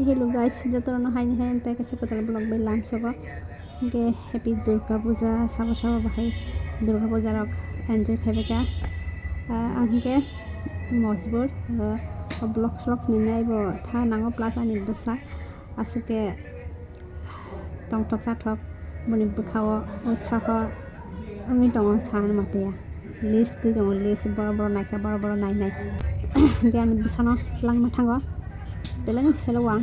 Hello guys, Jatano hai hai ante kachi Kwtal vlog by lam sogo ge happy Durga Puja sabo bahai Durga Puja rok enjoy khebeka anke mosbor vlog ninai bo tha nango plus ani dosa asuke tongtok sathok boni bukhawo utsaho ami tongo san matia list tongo list boro nai ge ani bisano langma thango belang selowa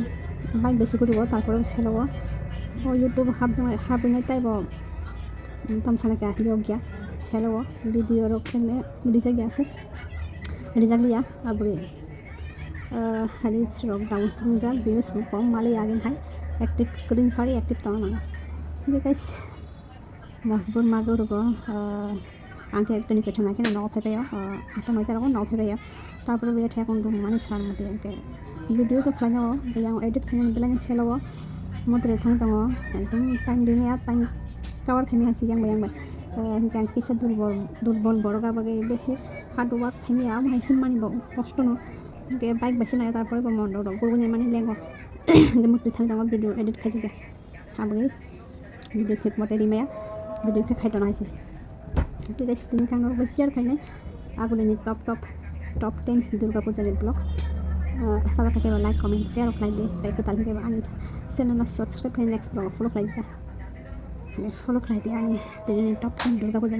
bike besi koribo tarpore selowo o youtube habinai taibo tamsana ka yogya selowo video rok kene rijak ase rijak liya abri reach rok down unja views ko mali agen hai active screen fari active tong na guys masbur magor go angke ekni petona kene no pepeyo ata noita rok no pepeyo tarpore be thekon dum mani sar mati angke video to khlanya yang edit khani belang selowo motre thang tongo ekdom time dine time cover khani achi yang bayang bai hingkang kisa durbol boroga bage besi hard work khani am hai himani bo kosto no ke bike besi na tarpore bo mondo ro gurguni mani lengo de motre thang tongo video edit khaji ga habri video check mote rimaya video ke khaito naise ঠিক আছে tin kang ro share khainai agule ni top 10 Durga Puja ni vlog salah pakai like comment share of like deh baik Kwtal ke ani channel na subscribe ke next vlog follow like dia ani dari top 10 Durga Puja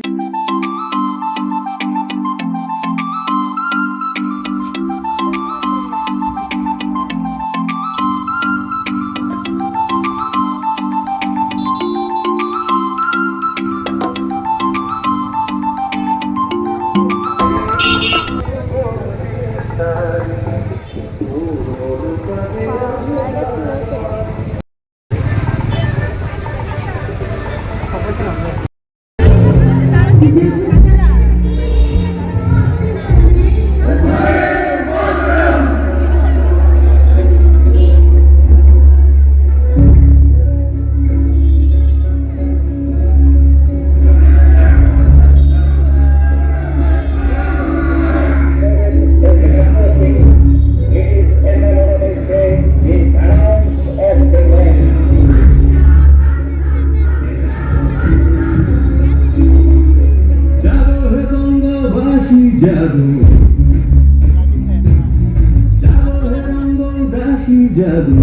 Jadu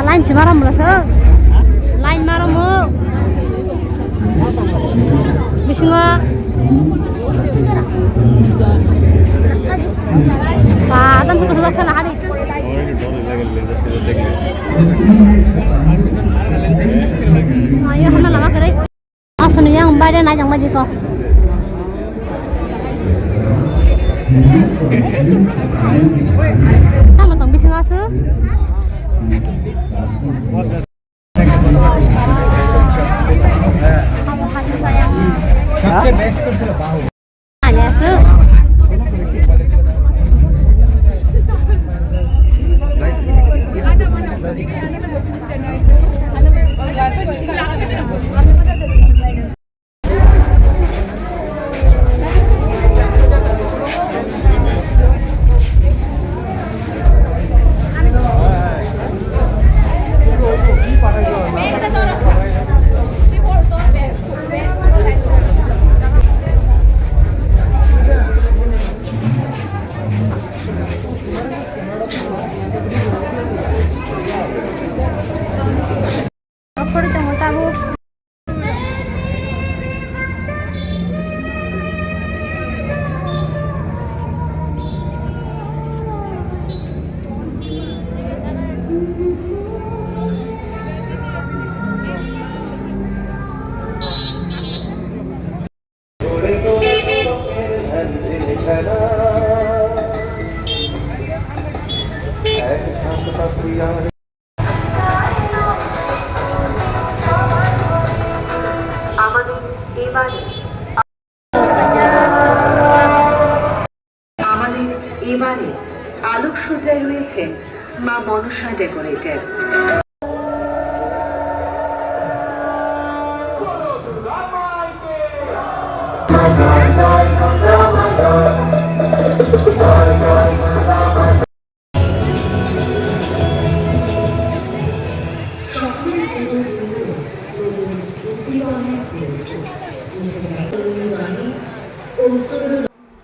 line maram rasa line maramu bisinga adam suka suka sana hari ayo hana lama kere asuni yang bade na jang maji ko tama tong bisinga su सबसे best तो बाहु आने से আমাদের এবারে আলোকসজ্জায় রয়েছে মা Manasa decorated.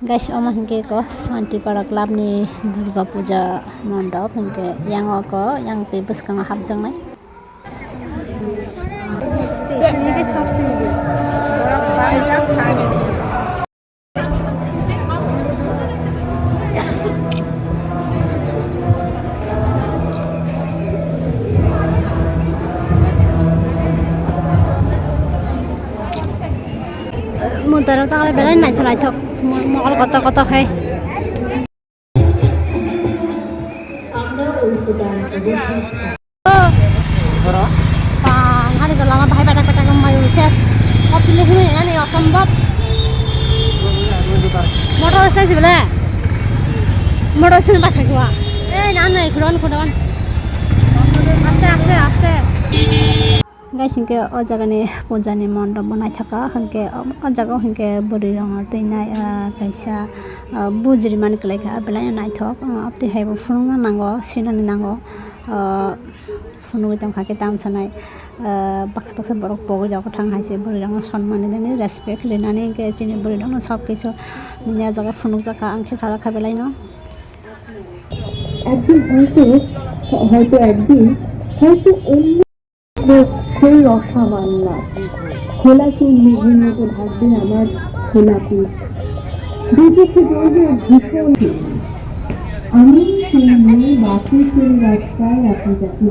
Guys, oma hingke ko Shantipura club ni Durga Puja mandap hingke yang ko yang pebes kang habjang nai. Muntah tak ada belain naik selai tok, mau kota hai. Oh, hari kalau lama bahaya pada kembali usia, kau pilih ini ya nih, asambab. Motor saya sebelah, motor saya pakai gua. Jangan ikut kudawan. Aste. Guys, hingke o jaga ni puja ni mandap banai thaka hingke o jaga hingke bori rong tei nai kaisa bujri mani klai ka belai nai thok apti haibo phunga nango sinani nango phunu tam khake tam sanai baksa borok pogo jago thang haise bori rong সম্মান deni respect lenani hingke chini bori rong sob kisu ni jaga phunu jaka angke jaka kha belai no একদিন হয়তো অন্য সেই অসামান্য খোলা চুল মেঘের মতো ভাববে আমার খোলা পিঠ দুচোখে জ্বলবে ভীষণ আমি সেই মেয়ে বাকি চলে রাস্তায় আপনি যাকে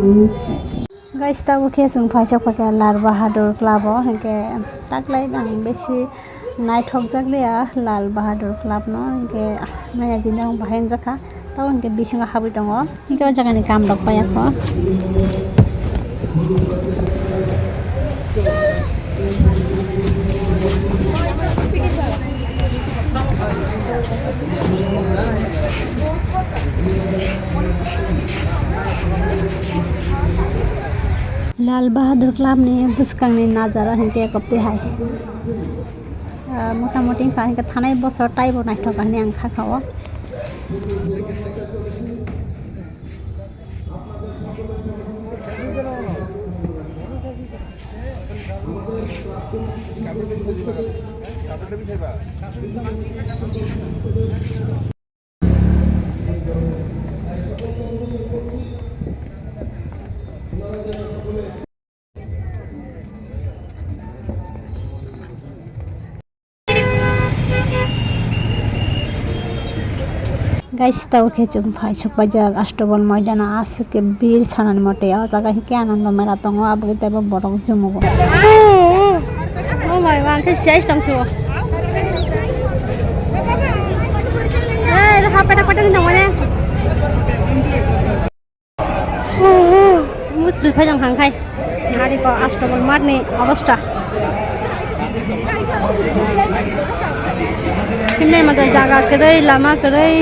Guys, tahu ke sung paisa pakai Lal Bahadur Club hingke taklai bang besi night hok jak dia Lal Bahadur Club no hingke maya dinang bahen jaka tahu hingke bisinga habi tongo hingke o jaga ni kam dok paya ko Lal Bahadur Club ni buskang ni nazara hingke kopte hai মোটামুটি hingke thanai bosor taibo nai thoka ni ang khakao Guys, tahu ke jum phai chok bajak astobon moidana aske bir chanan mote a jaga hike anando mera tongo abge tebo borok jumugo oh my god ke shesh tong chu ha peta peta ni ngone mus bil phai jang hang khai hari ko astobon mar ni অবস্থা kinai mata jaga kerai lama kerai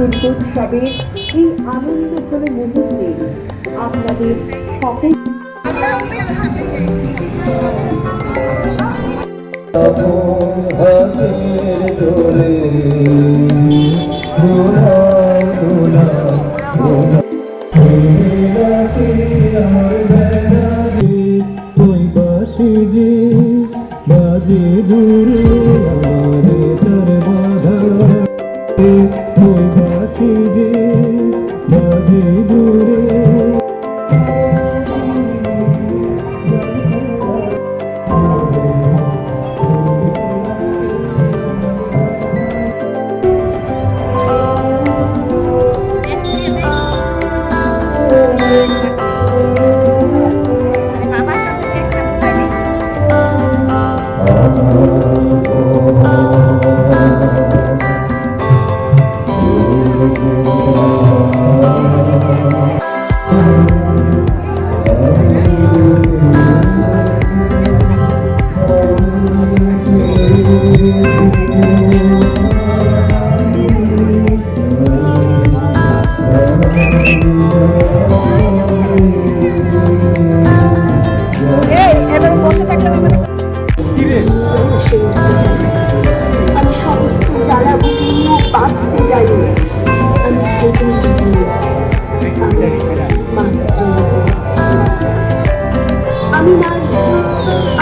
দুর্গোৎসবে এই আনন্দঘন মুহূর্তে আপনাদের সকল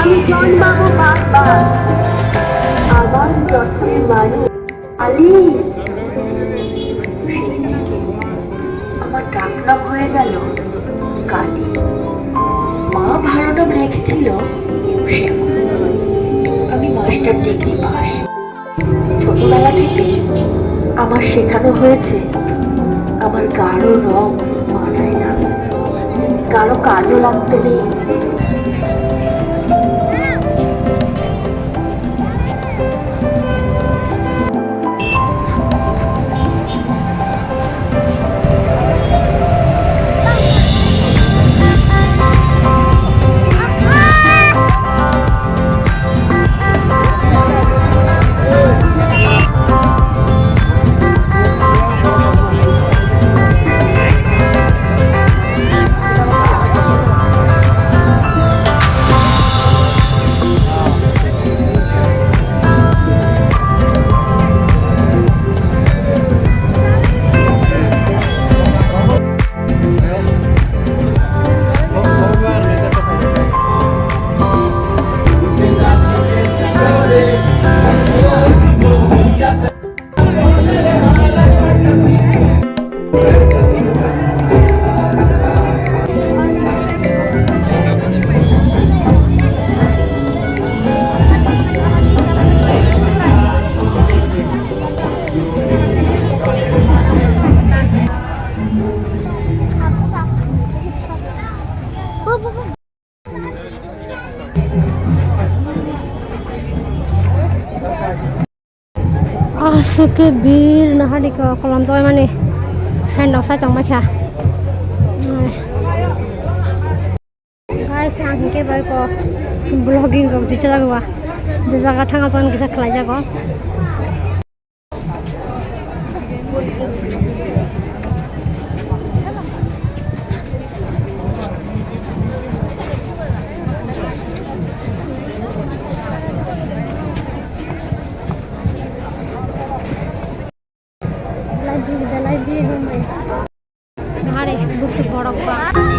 আমি জন্মাবো বারবার আমার জঠরে মানুষ আলি সেই থেকে আমার ডাক নাম হয়ে গেল কালী। মা ভালো নাম রেখেছিল শ্যামা। আমি মাস্টার ডিগ্রি পাস। ছোটবেলা থেকে আমার শেখানো হয়েছে আমার গাঢ় রং মানায় না, গাঢ় কাজও লাগতে নেই। Suke bir nah di ke kolam toy mana handok saya cong macam guys ang ke baik ko vlogging ko tu cakap gua jaga thang asan kisah kelai jago Hambai. Nah, busuk borok pak.